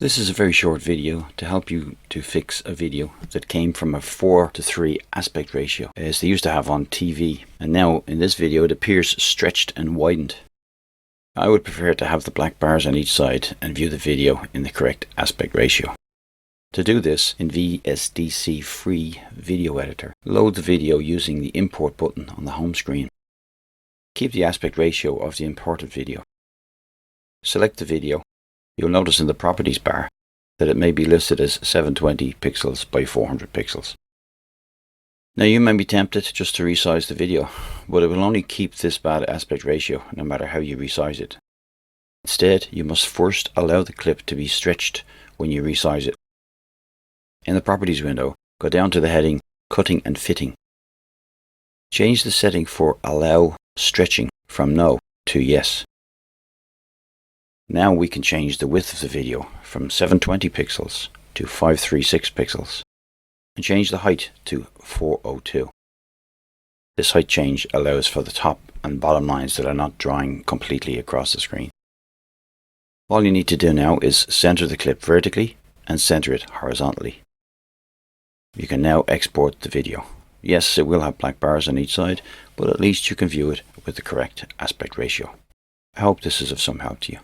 This is a very short video to help you to fix a video that came from a 4:3 aspect ratio as they used to have on TV, and now in this video it appears stretched and widened. I would prefer to have the black bars on each side and view the video in the correct aspect ratio. To do this, in VSDC Free Video Editor, load the video using the import button on the home screen. Keep the aspect ratio of the imported video. Select the video. You'll notice in the properties bar that it may be listed as 720 pixels by 400 pixels. Now you may be tempted just to resize the video, but it will only keep this bad aspect ratio no matter how you resize it. Instead, you must first allow the clip to be stretched when you resize it. In the properties window, go down to the heading Cutting and Fitting. Change the setting for Allow Stretching from No to Yes. Now we can change the width of the video from 720 pixels to 536 pixels and change the height to 402. This height change allows for the top and bottom lines that are not drawing completely across the screen. All you need to do now is center the clip vertically and center it horizontally. You can now export the video. Yes, it will have black bars on each side, but at least you can view it with the correct aspect ratio. I hope this is of some help to you.